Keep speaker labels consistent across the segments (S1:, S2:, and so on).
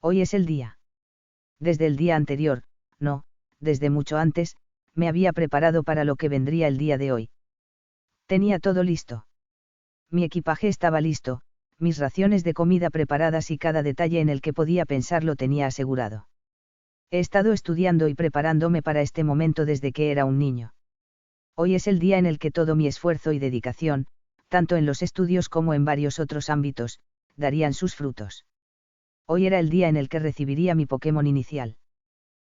S1: Hoy es el día. Desde el día anterior, no, desde mucho antes, me había preparado para lo que vendría el día de hoy. Tenía todo listo. Mi equipaje estaba listo, mis raciones de comida preparadas y cada detalle en el que podía pensar lo tenía asegurado. He estado estudiando y preparándome para este momento desde que era un niño. Hoy es el día en el que todo mi esfuerzo y dedicación, tanto en los estudios como en varios otros ámbitos, darían sus frutos. Hoy era el día en el que recibiría mi Pokémon inicial.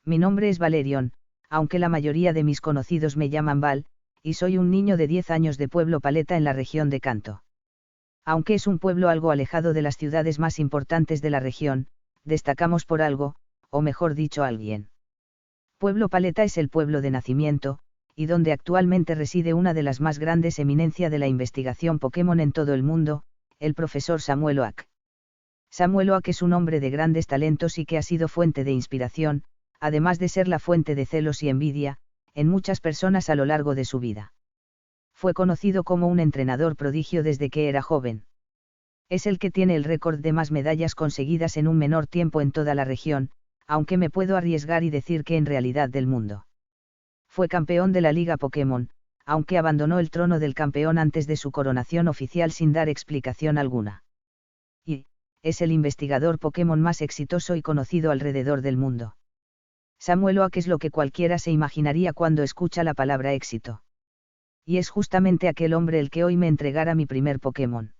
S1: Mi nombre es Valerion, aunque la mayoría de mis conocidos me llaman Val, y soy un niño de 10 años de Pueblo Paleta en la región de Kanto. Aunque es un pueblo algo alejado de las ciudades más importantes de la región, destacamos por algo, o mejor dicho alguien. Pueblo Paleta es el pueblo de nacimiento, y donde actualmente reside una de las más grandes eminencias de la investigación Pokémon en todo el mundo, el profesor Samuel Oak. Samuel Oak es un hombre de grandes talentos y que ha sido fuente de inspiración, además de ser la fuente de celos y envidia, en muchas personas a lo largo de su vida. Fue conocido como un entrenador prodigio desde que era joven. Es el que tiene el récord de más medallas conseguidas en un menor tiempo en toda la región, aunque me puedo arriesgar y decir que en realidad del mundo. Fue campeón de la Liga Pokémon, aunque abandonó el trono del campeón antes de su coronación oficial sin dar explicación alguna. Y, es el investigador Pokémon más exitoso y conocido alrededor del mundo. Samuel Oak es lo que cualquiera se imaginaría cuando escucha la palabra éxito. Y es justamente aquel hombre el que hoy me entregara mi primer Pokémon.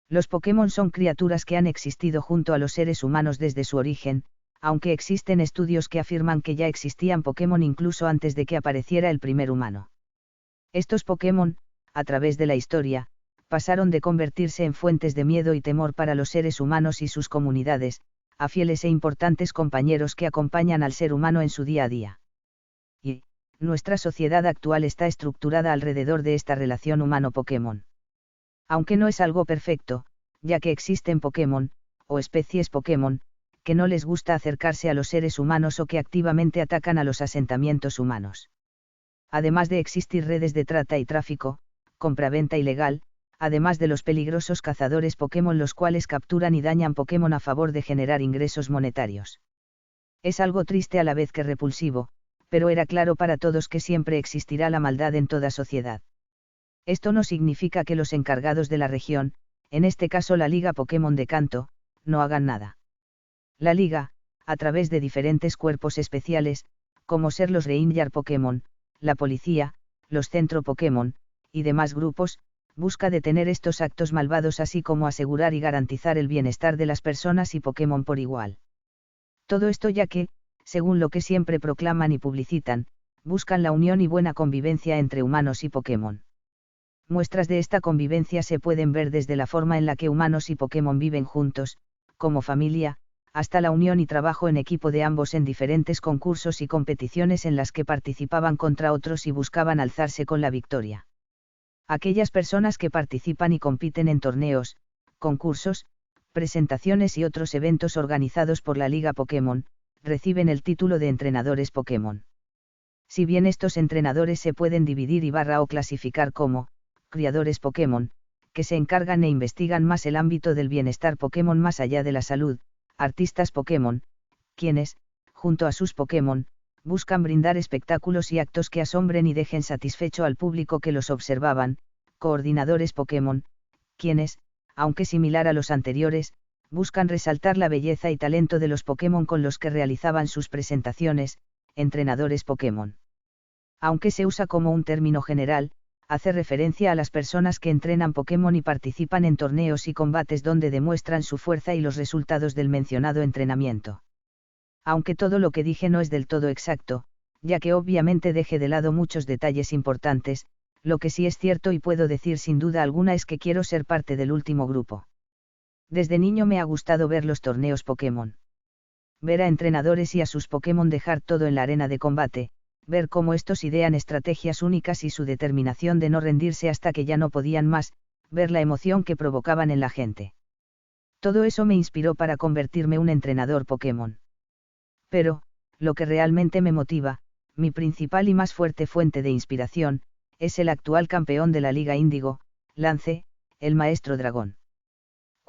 S1: Los Pokémon son criaturas que han existido junto a los seres humanos desde su origen, aunque existen estudios que afirman que ya existían Pokémon incluso antes de que apareciera el primer humano. Estos Pokémon, a través de la historia, pasaron de convertirse en fuentes de miedo y temor para los seres humanos y sus comunidades, a fieles e importantes compañeros que acompañan al ser humano en su día a día. Y, nuestra sociedad actual está estructurada alrededor de esta relación humano-Pokémon. Aunque no es algo perfecto, ya que existen Pokémon, o especies Pokémon, que no les gusta acercarse a los seres humanos o que activamente atacan a los asentamientos humanos. Además de existir redes de trata y tráfico, compraventa ilegal, además de los peligrosos cazadores Pokémon los cuales capturan y dañan Pokémon a favor de generar ingresos monetarios. Es algo triste a la vez que repulsivo, pero era claro para todos que siempre existirá la maldad en toda sociedad. Esto no significa que los encargados de la región, en este caso la Liga Pokémon de Kanto, no hagan nada. La Liga, a través de diferentes cuerpos especiales, como ser los Ranger Pokémon, la policía, los Centro Pokémon, y demás grupos, busca detener estos actos malvados así como asegurar y garantizar el bienestar de las personas y Pokémon por igual. Todo esto ya que, según lo que siempre proclaman y publicitan, buscan la unión y buena convivencia entre humanos y Pokémon. Muestras de esta convivencia se pueden ver desde la forma en la que humanos y Pokémon viven juntos, como familia, hasta la unión y trabajo en equipo de ambos en diferentes concursos y competiciones en las que participaban contra otros y buscaban alzarse con la victoria. Aquellas personas que participan y compiten en torneos, concursos, presentaciones y otros eventos organizados por la Liga Pokémon, reciben el título de entrenadores Pokémon. Si bien estos entrenadores se pueden dividir o clasificar como criadores Pokémon, que se encargan e investigan más el ámbito del bienestar Pokémon más allá de la salud, artistas Pokémon, quienes, junto a sus Pokémon, buscan brindar espectáculos y actos que asombren y dejen satisfecho al público que los observaban, coordinadores Pokémon, quienes, aunque similar a los anteriores, buscan resaltar la belleza y talento de los Pokémon con los que realizaban sus presentaciones, entrenadores Pokémon. Aunque se usa como un término general, hace referencia a las personas que entrenan Pokémon y participan en torneos y combates donde demuestran su fuerza y los resultados del mencionado entrenamiento. Aunque todo lo que dije no es del todo exacto, ya que obviamente dejé de lado muchos detalles importantes, lo que sí es cierto y puedo decir sin duda alguna es que quiero ser parte del último grupo. Desde niño me ha gustado ver los torneos Pokémon. Ver a entrenadores y a sus Pokémon dejar todo en la arena de combate, ver cómo estos idean estrategias únicas y su determinación de no rendirse hasta que ya no podían más, ver la emoción que provocaban en la gente. Todo eso me inspiró para convertirme en un entrenador Pokémon. Pero, lo que realmente me motiva, mi principal y más fuerte fuente de inspiración, es el actual campeón de la Liga Índigo, Lance, el Maestro Dragón.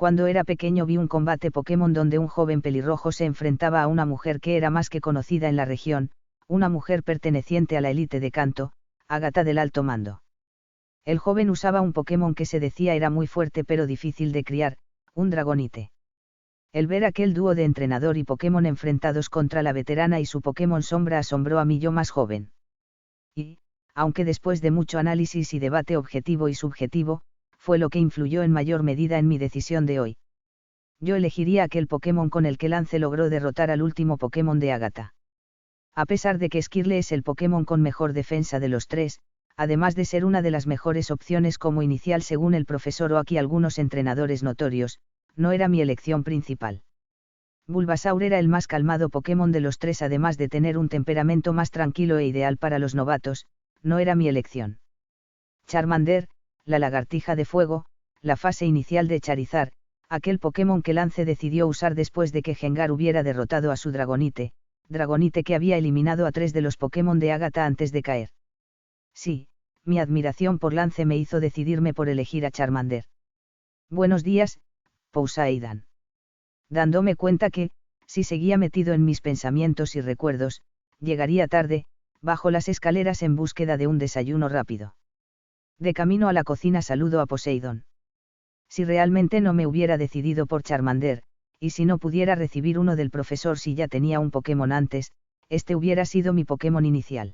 S1: Cuando era pequeño vi un combate Pokémon donde un joven pelirrojo se enfrentaba a una mujer que era más que conocida en la región, una mujer perteneciente a la élite de Kanto, Agatha del Alto Mando. El joven usaba un Pokémon que se decía era muy fuerte pero difícil de criar, un Dragonite. El ver aquel dúo de entrenador y Pokémon enfrentados contra la veterana y su Pokémon Sombra asombró a mi yo más joven. Y, aunque después de mucho análisis y debate objetivo y subjetivo, fue lo que influyó en mayor medida en mi decisión de hoy. Yo elegiría aquel Pokémon con el que Lance logró derrotar al último Pokémon de Agatha. A pesar de que Skirle es el Pokémon con mejor defensa de los tres, además de ser una de las mejores opciones como inicial según el profesor Oak y algunos entrenadores notorios, no era mi elección principal. Bulbasaur era el más calmado Pokémon de los tres además de tener un temperamento más tranquilo e ideal para los novatos, no era mi elección. Charmander, la lagartija de fuego, la fase inicial de Charizard, aquel Pokémon que Lance decidió usar después de que Gengar hubiera derrotado a su Dragonite que había eliminado a 3 de los Pokémon de Agatha antes de caer. Sí, mi admiración por Lance me hizo decidirme por elegir a Charmander. Buenos días, Poseidon. Dándome cuenta que, si seguía metido en mis pensamientos y recuerdos, llegaría tarde, bajo las escaleras en búsqueda de un desayuno rápido. De camino a la cocina saludo a Poseidon. Si realmente no me hubiera decidido por Charmander, y si no pudiera recibir uno del profesor si ya tenía un Pokémon antes, este hubiera sido mi Pokémon inicial.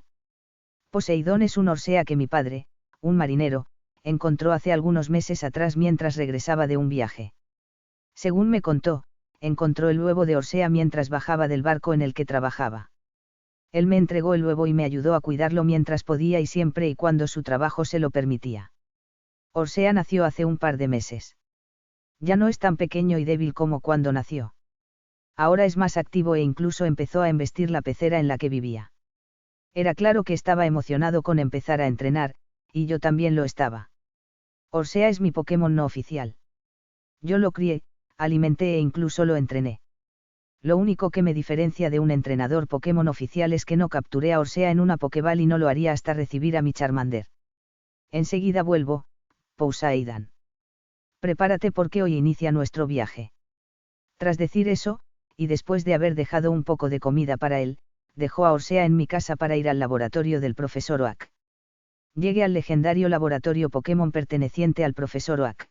S1: Poseidón es un Orsea que mi padre, un marinero, encontró hace algunos meses atrás mientras regresaba de un viaje. Según me contó, encontró el huevo de Orsea mientras bajaba del barco en el que trabajaba. Él me entregó el huevo y me ayudó a cuidarlo mientras podía y siempre y cuando su trabajo se lo permitía. Orsea nació hace un par de meses. Ya no es tan pequeño y débil como cuando nació. Ahora es más activo e incluso empezó a embestir la pecera en la que vivía. Era claro que estaba emocionado con empezar a entrenar, y yo también lo estaba. Orsea es mi Pokémon no oficial. Yo lo crié, alimenté e incluso lo entrené. Lo único que me diferencia de un entrenador Pokémon oficial es que no capturé a Orsea en una Pokéball y no lo haría hasta recibir a mi Charmander. Enseguida vuelvo, Poseidon. Prepárate porque hoy inicia nuestro viaje. Tras decir eso, y después de haber dejado un poco de comida para él, dejó a Orsea en mi casa para ir al laboratorio del profesor Oak. Llegué al legendario laboratorio Pokémon perteneciente al profesor Oak.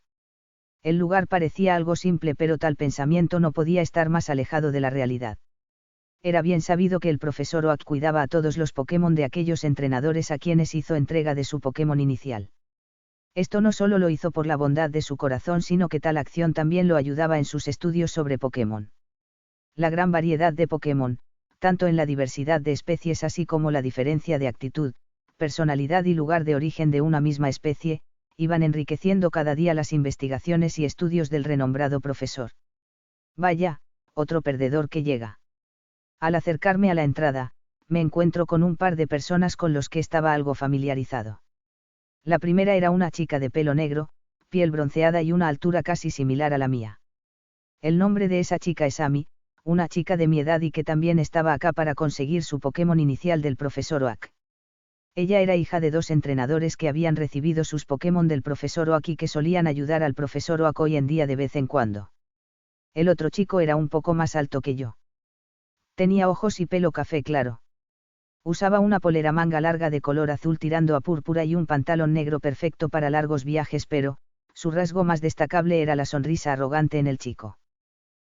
S1: El lugar parecía algo simple pero tal pensamiento no podía estar más alejado de la realidad. Era bien sabido que el profesor Oak cuidaba a todos los Pokémon de aquellos entrenadores a quienes hizo entrega de su Pokémon inicial. Esto no solo lo hizo por la bondad de su corazón sino que tal acción también lo ayudaba en sus estudios sobre Pokémon. La gran variedad de Pokémon, tanto en la diversidad de especies así como la diferencia de actitud, personalidad y lugar de origen de una misma especie, iban enriqueciendo cada día las investigaciones y estudios del renombrado profesor. Vaya, otro perdedor que llega. Al acercarme a la entrada, me encuentro con un par de personas con los que estaba algo familiarizado. La primera era una chica de pelo negro, piel bronceada y una altura casi similar a la mía. El nombre de esa chica es Amy, una chica de mi edad y que también estaba acá para conseguir su Pokémon inicial del profesor Oak. Ella era hija de 2 entrenadores que habían recibido sus Pokémon del profesor Oak y que solían ayudar al profesor Oak hoy en día de vez en cuando. El otro chico era un poco más alto que yo. Tenía ojos y pelo café claro. Usaba una polera manga larga de color azul tirando a púrpura y un pantalón negro perfecto para largos viajes pero, su rasgo más destacable era la sonrisa arrogante en el chico.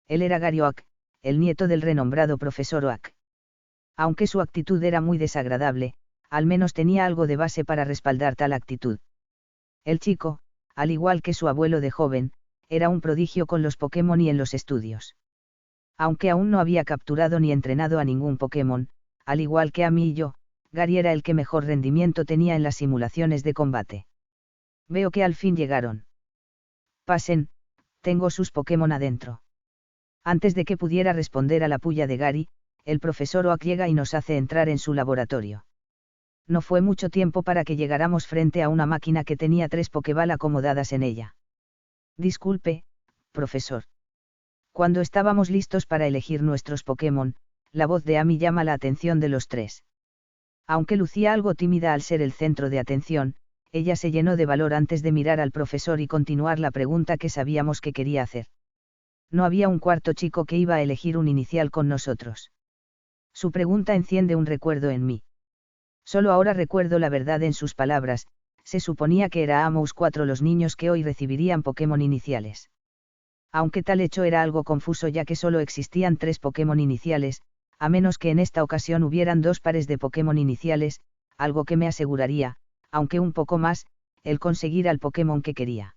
S1: Él era Gary Oak, el nieto del renombrado profesor Oak. Aunque su actitud era muy desagradable, al menos tenía algo de base para respaldar tal actitud. El chico, al igual que su abuelo de joven, era un prodigio con los Pokémon y en los estudios. Aunque aún no había capturado ni entrenado a ningún Pokémon, al igual que a mí y yo, Gary era el que mejor rendimiento tenía en las simulaciones de combate. Veo que al fin llegaron. Pasen, tengo sus Pokémon adentro. Antes de que pudiera responder a la pulla de Gary, el profesor Oak llega y nos hace entrar en su laboratorio. No fue mucho tiempo para que llegáramos frente a una máquina que tenía 3 Pokéball acomodadas en ella. Disculpe, profesor. Cuando estábamos listos para elegir nuestros Pokémon, la voz de Amy llama la atención de los 3. Aunque lucía algo tímida al ser el centro de atención, Ella se llenó de valor antes de mirar al profesor y continuar la pregunta que sabíamos que quería hacer. No había un cuarto chico que iba a elegir un inicial con nosotros. Su pregunta enciende un recuerdo en mí. Solo ahora recuerdo la verdad en sus palabras. Se suponía que éramos 4 los niños que hoy recibirían Pokémon iniciales. Aunque tal hecho era algo confuso ya que solo existían 3 Pokémon iniciales, a menos que en esta ocasión hubieran 2 pares de Pokémon iniciales, algo que me aseguraría, aunque un poco más, el conseguir al Pokémon que quería.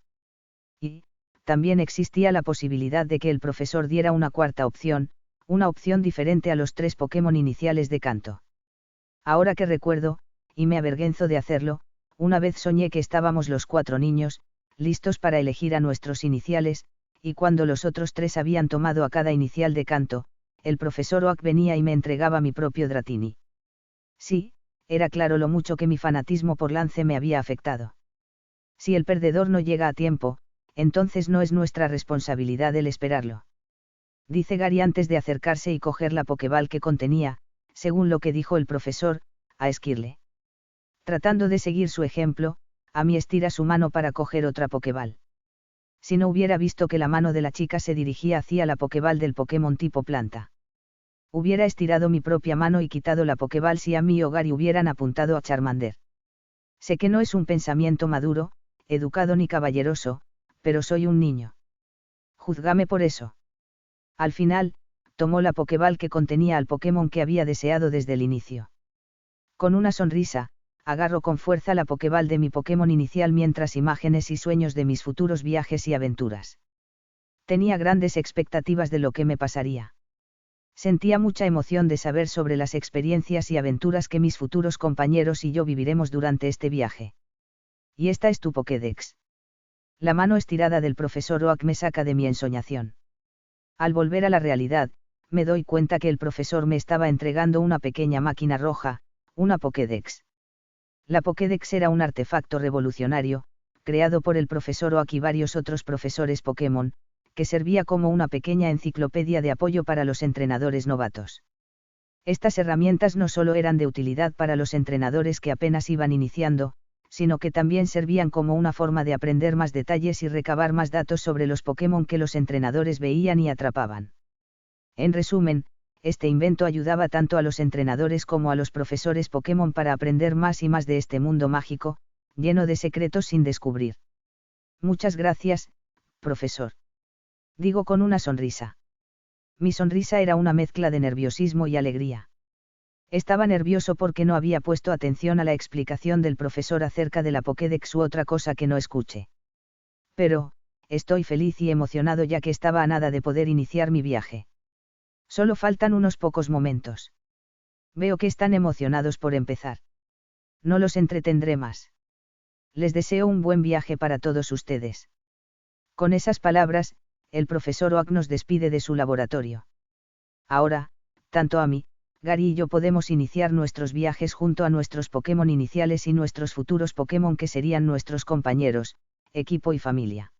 S1: Y, también existía la posibilidad de que el profesor diera una cuarta opción, una opción diferente a los 3 Pokémon iniciales de Kanto. Ahora que recuerdo, y me avergüenzo de hacerlo, una vez soñé que estábamos los 4 niños, listos para elegir a nuestros iniciales, y cuando los otros 3 habían tomado a cada inicial de Kanto, el profesor Oak venía y me entregaba mi propio Dratini. Sí, era claro lo mucho que mi fanatismo por Lance me había afectado. Si el perdedor no llega a tiempo, entonces no es nuestra responsabilidad el esperarlo. Dice Gary antes de acercarse y coger la Pokéball que contenía, según lo que dijo el profesor, a Esquirle. Tratando de seguir su ejemplo, Amy estira su mano para coger otra Pokéball. Si no hubiera visto que la mano de la chica se dirigía hacia la Pokéball del Pokémon tipo planta. Hubiera estirado mi propia mano y quitado la Pokéball si Amy o Gary hubieran apuntado a Charmander. Sé que no es un pensamiento maduro, educado ni caballeroso, pero soy un niño. Juzgame por eso. Al final, tomó la Pokéball que contenía al Pokémon que había deseado desde el inicio. Con una sonrisa, agarro con fuerza la Pokéball de mi Pokémon inicial mientras imágenes y sueños de mis futuros viajes y aventuras. Tenía grandes expectativas de lo que me pasaría. Sentía mucha emoción de saber sobre las experiencias y aventuras que mis futuros compañeros y yo viviremos durante este viaje. Y esta es tu Pokédex. La mano estirada del profesor Oak me saca de mi ensoñación. Al volver a la realidad, me doy cuenta que el profesor me estaba entregando una pequeña máquina roja, una Pokédex. La Pokédex era un artefacto revolucionario, creado por el profesor Oak y varios otros profesores Pokémon, que servía como una pequeña enciclopedia de apoyo para los entrenadores novatos. Estas herramientas no solo eran de utilidad para los entrenadores que apenas iban iniciando, sino que también servían como una forma de aprender más detalles y recabar más datos sobre los Pokémon que los entrenadores veían y atrapaban. En resumen, este invento ayudaba tanto a los entrenadores como a los profesores Pokémon para aprender más y más de este mundo mágico, lleno de secretos sin descubrir. Muchas gracias, profesor. Digo con una sonrisa. Mi sonrisa era una mezcla de nerviosismo y alegría. Estaba nervioso porque no había puesto atención a la explicación del profesor acerca de la Pokédex u otra cosa que no escuche. Pero, estoy feliz y emocionado ya que estaba a nada de poder iniciar mi viaje. Solo faltan unos pocos momentos. Veo que están emocionados por empezar. No los entretendré más. Les deseo un buen viaje para todos ustedes. Con esas palabras, el profesor Oak nos despide de su laboratorio. Ahora, tanto Amy, Gary y yo podemos iniciar nuestros viajes junto a nuestros Pokémon iniciales y nuestros futuros Pokémon que serían nuestros compañeros, equipo y familia.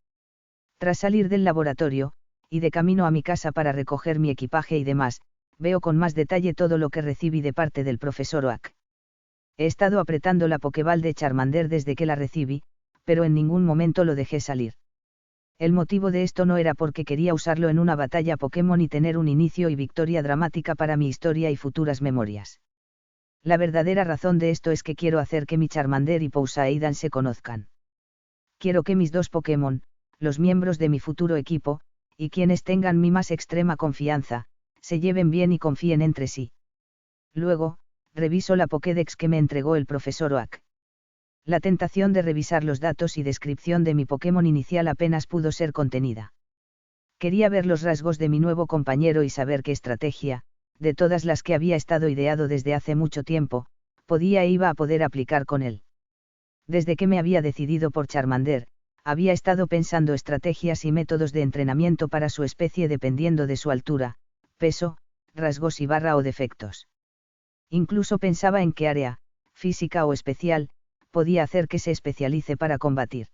S1: Tras salir del laboratorio, y de camino a mi casa para recoger mi equipaje y demás, veo con más detalle todo lo que recibí de parte del profesor Oak. He estado apretando la Pokéball de Charmander desde que la recibí, pero en ningún momento lo dejé salir. El motivo de esto no era porque quería usarlo en una batalla Pokémon y tener un inicio y victoria dramática para mi historia y futuras memorias. La verdadera razón de esto es que quiero hacer que mi Charmander y Poseidon se conozcan. Quiero que mis 2 Pokémon, los miembros de mi futuro equipo, y quienes tengan mi más extrema confianza, se lleven bien y confíen entre sí. Luego, reviso la Pokédex que me entregó el profesor Oak. La tentación de revisar los datos y descripción de mi Pokémon inicial apenas pudo ser contenida. Quería ver los rasgos de mi nuevo compañero y saber qué estrategia, de todas las que había estado ideado desde hace mucho tiempo, podía e iba a poder aplicar con él. Desde que me había decidido por Charmander, había estado pensando estrategias y métodos de entrenamiento para su especie dependiendo de su altura, peso, rasgos y o defectos. Incluso pensaba en qué área, física o especial, podía hacer que se especialice para combatir.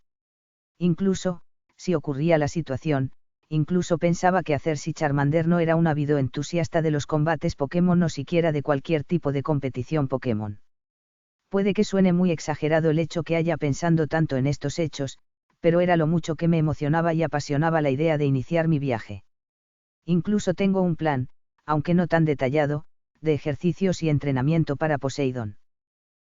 S1: Incluso, si ocurría la situación, incluso pensaba qué hacer si Charmander no era un ávido entusiasta de los combates Pokémon o siquiera de cualquier tipo de competición Pokémon. Puede que suene muy exagerado el hecho que haya pensando tanto en estos hechos, pero era lo mucho que me emocionaba y apasionaba la idea de iniciar mi viaje. Incluso tengo un plan, aunque no tan detallado, de ejercicios y entrenamiento para Poseidón.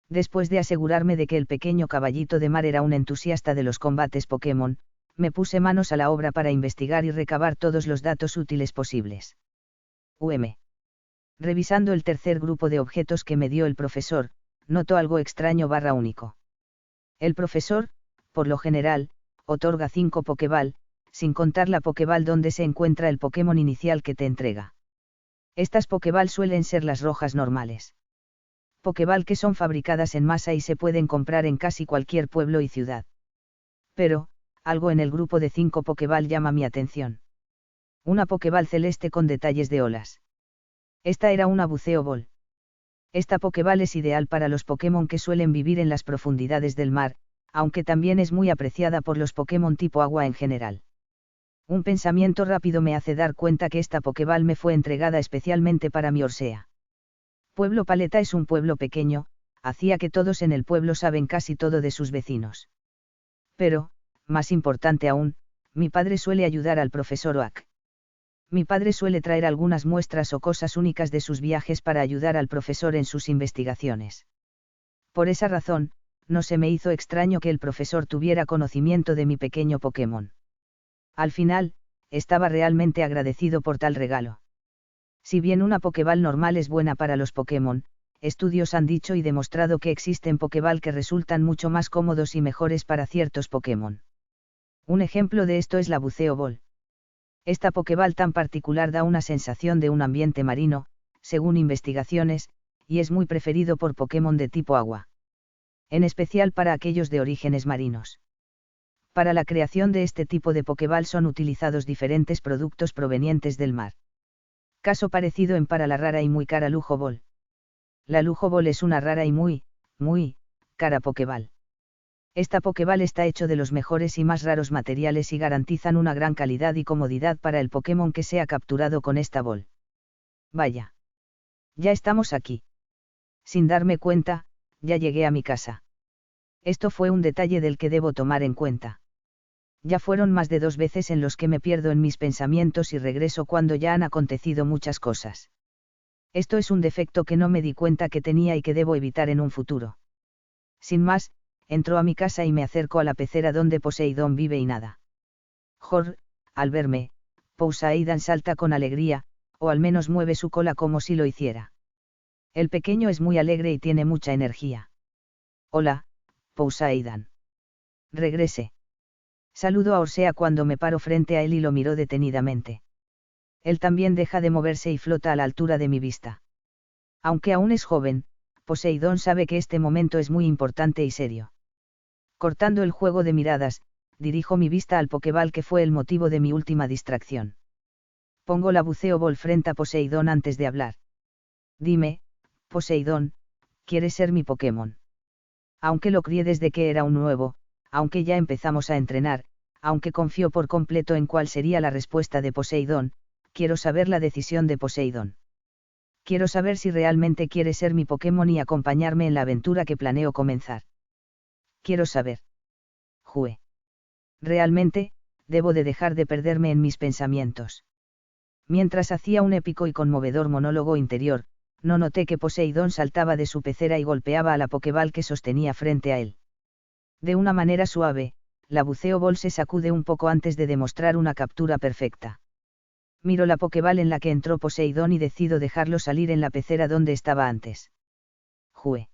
S1: Después de asegurarme de que el pequeño caballito de mar era un entusiasta de los combates Pokémon, me puse manos a la obra para investigar y recabar todos los datos útiles posibles. Revisando el tercer grupo de objetos que me dio el profesor, noto algo extraño / único. El profesor, por lo general, otorga 5 Pokéball, sin contar la Pokéball donde se encuentra el Pokémon inicial que te entrega. Estas Pokéball suelen ser las rojas normales. Pokéball que son fabricadas en masa y se pueden comprar en casi cualquier pueblo y ciudad. Pero, algo en el grupo de 5 Pokéball llama mi atención. Una Pokéball celeste con detalles de olas. Esta era una Buceo Ball. Esta Pokéball es ideal para los Pokémon que suelen vivir en las profundidades del mar, aunque también es muy apreciada por los Pokémon tipo agua en general. Un pensamiento rápido me hace dar cuenta que esta Pokéball me fue entregada especialmente para mi Orsea. Pueblo Paleta es un pueblo pequeño, hacía que todos en el pueblo saben casi todo de sus vecinos. Pero, más importante aún, mi padre suele ayudar al profesor Oak. Mi padre suele traer algunas muestras o cosas únicas de sus viajes para ayudar al profesor en sus investigaciones. Por esa razón, no se me hizo extraño que el profesor tuviera conocimiento de mi pequeño Pokémon. Al final, estaba realmente agradecido por tal regalo. Si bien una Pokéball normal es buena para los Pokémon, estudios han dicho y demostrado que existen Pokéball que resultan mucho más cómodos y mejores para ciertos Pokémon. Un ejemplo de esto es la Buceo Ball. Esta Pokéball tan particular da una sensación de un ambiente marino, según investigaciones, y es muy preferido por Pokémon de tipo agua. En especial para aquellos de orígenes marinos. Para la creación de este tipo de Pokéball son utilizados diferentes productos provenientes del mar. Caso parecido en para la rara y muy cara Lujo Ball. La Lujo Ball es una rara y muy cara Pokéball. Esta Pokéball está hecho de los mejores y más raros materiales y garantizan una gran calidad y comodidad para el Pokémon que sea capturado con esta Ball. Vaya. Ya estamos aquí. Sin darme cuenta, ya llegué a mi casa. Esto fue un detalle del que debo tomar en cuenta. Ya fueron más de 2 veces en los que me pierdo en mis pensamientos y regreso cuando ya han acontecido muchas cosas. Esto es un defecto que no me di cuenta que tenía y que debo evitar en un futuro. Sin más, entro a mi casa y me acerco a la pecera donde Poseidón vive y nada. Al verme, Poseidón salta con alegría, o al menos mueve su cola como si lo hiciera. El pequeño es muy alegre y tiene mucha energía. Hola, Poseidón. Regrese. Saludo a Orsea cuando me paro frente a él y lo miro detenidamente. Él también deja de moverse y flota a la altura de mi vista. Aunque aún es joven, Poseidón sabe que este momento es muy importante y serio. Cortando el juego de miradas, dirijo mi vista al Pokéball que fue el motivo de mi última distracción. Pongo la Buceo Ball frente a Poseidón antes de hablar. Dime, Poseidón, ¿quieres ser mi Pokémon? Aunque lo crié desde que era un nuevo, aunque ya empezamos a entrenar, aunque confío por completo en cuál sería la respuesta de Poseidón, quiero saber la decisión de Poseidón. Quiero saber si realmente quiere ser mi Pokémon y acompañarme en la aventura que planeo comenzar. Quiero saber. Jue. Realmente, debo de dejar de perderme en mis pensamientos. Mientras hacía un épico y conmovedor monólogo interior, no noté que Poseidón saltaba de su pecera y golpeaba a la Pokéball que sostenía frente a él. De una manera suave, la Buceo Ball se sacude un poco antes de demostrar una captura perfecta. Miro la Pokéball en la que entró Poseidón y decido dejarlo salir en la pecera donde estaba antes. Jue.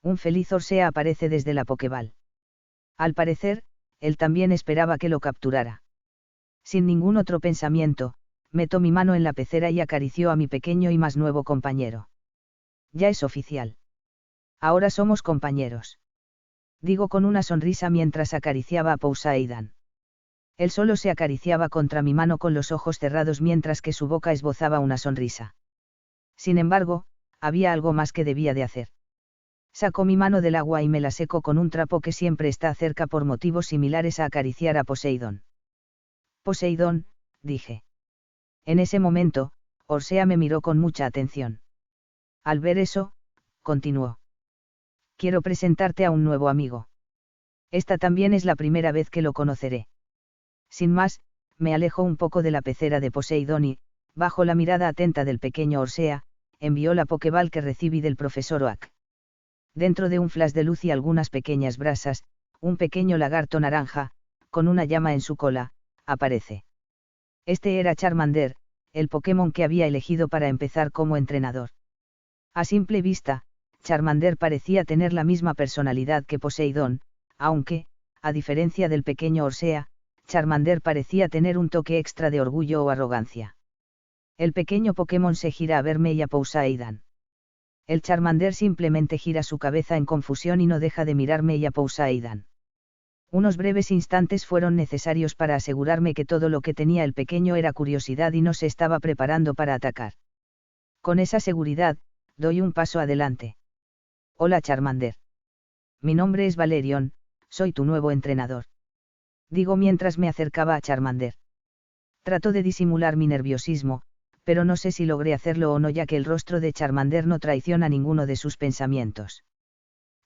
S1: Un feliz Orsea aparece desde la Pokéball. Al parecer, él también esperaba que lo capturara. Sin ningún otro pensamiento, meto mi mano en la pecera y acarició a mi pequeño y más nuevo compañero. Ya es oficial. Ahora somos compañeros. Digo con una sonrisa mientras acariciaba a Poseidón. Él solo se acariciaba contra mi mano con los ojos cerrados mientras que su boca esbozaba una sonrisa. Sin embargo, había algo más que debía de hacer. Sacó mi mano del agua y me la secó con un trapo que siempre está cerca por motivos similares a acariciar a Poseidón. Poseidón, dije. En ese momento, Orsea me miró con mucha atención. Al ver eso, continuó. Quiero presentarte a un nuevo amigo. Esta también es la primera vez que lo conoceré. Sin más, me alejo un poco de la pecera de Poseidón y, bajo la mirada atenta del pequeño Orsea, envió la Pokéball que recibí del profesor Oak. Dentro de un flash de luz y algunas pequeñas brasas, un pequeño lagarto naranja, con una llama en su cola, aparece. Este era Charmander, el Pokémon que había elegido para empezar como entrenador. A simple vista, Charmander parecía tener la misma personalidad que Poseidón, aunque, a diferencia del pequeño Orsea, Charmander parecía tener un toque extra de orgullo o arrogancia. El pequeño Pokémon se gira a verme y a Poseidón. El Charmander simplemente gira su cabeza en confusión y no deja de mirarme y a Poseidón. Unos breves instantes fueron necesarios para asegurarme que todo lo que tenía el pequeño era curiosidad y no se estaba preparando para atacar. Con esa seguridad, doy un paso adelante. Hola Charmander. Mi nombre es Valerion, soy tu nuevo entrenador. Digo mientras me acercaba a Charmander. Trato de disimular mi nerviosismo, pero no sé si logré hacerlo o no ya que el rostro de Charmander no traiciona ninguno de sus pensamientos.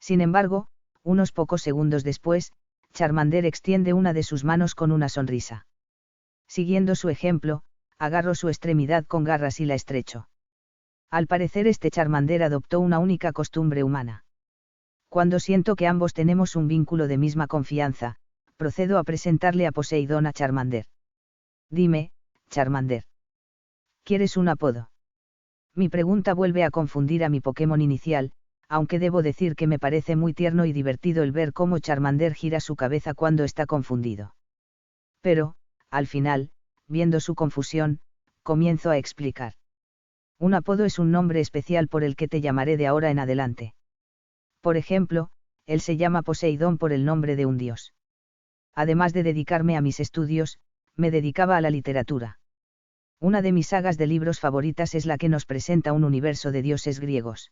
S1: Sin embargo, unos pocos segundos después, Charmander extiende una de sus manos con una sonrisa. Siguiendo su ejemplo, agarro su extremidad con garras y la estrecho. Al parecer este Charmander adoptó una única costumbre humana. Cuando siento que ambos tenemos un vínculo de misma confianza, procedo a presentarle a Poseidón a Charmander. Dime, Charmander. ¿Quieres un apodo? Mi pregunta vuelve a confundir a mi Pokémon inicial, aunque debo decir que me parece muy tierno y divertido el ver cómo Charmander gira su cabeza cuando está confundido. Pero, al final, viendo su confusión, comienzo a explicar. Un apodo es un nombre especial por el que te llamaré de ahora en adelante. Por ejemplo, él se llama Poseidón por el nombre de un dios. Además de dedicarme a mis estudios, me dedicaba a la literatura. Una de mis sagas de libros favoritas es la que nos presenta un universo de dioses griegos.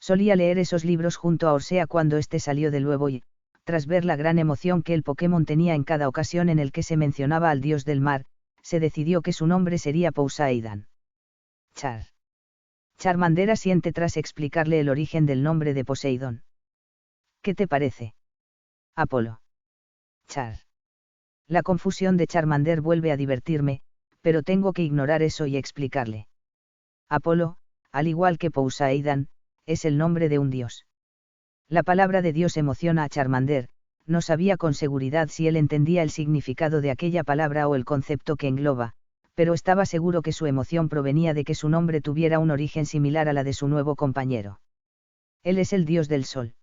S1: Solía leer esos libros junto a Orsea cuando éste salió del huevo y, tras ver la gran emoción que el Pokémon tenía en cada ocasión en el que se mencionaba al dios del mar, se decidió que su nombre sería Poseidón. Charmander asiente tras explicarle el origen del nombre de Poseidón. ¿Qué te parece? Apolo. La confusión de Charmander vuelve a divertirme, pero tengo que ignorar eso y explicarle. Apolo, al igual que Poseidón, es el nombre de un dios. La palabra de Dios emociona a Charmander, no sabía con seguridad si él entendía el significado de aquella palabra o el concepto que engloba, pero estaba seguro que su emoción provenía de que su nombre tuviera un origen similar a la de su nuevo compañero. Él es el dios del sol.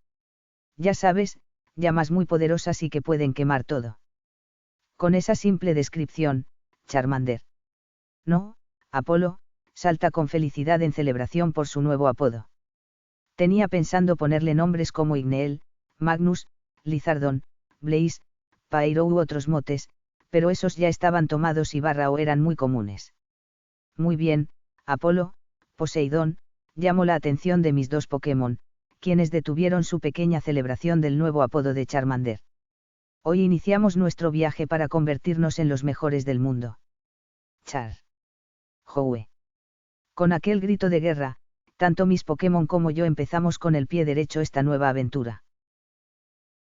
S1: Ya sabes, llamas muy poderosas y que pueden quemar todo. Con esa simple descripción, Charmander. No, Apolo, salta con felicidad en celebración por su nuevo apodo. Tenía pensando ponerle nombres como Igneel, Magnus, Lizardon, Blaze, Pyro u otros motes, pero esos ya estaban tomados y o eran muy comunes. Muy bien, Apolo, Poseidón, llamó la atención de mis dos Pokémon, quienes detuvieron su pequeña celebración del nuevo apodo de Charmander. Hoy iniciamos nuestro viaje para convertirnos en los mejores del mundo. Joue. Con aquel grito de guerra, tanto mis Pokémon como yo empezamos con el pie derecho esta nueva aventura.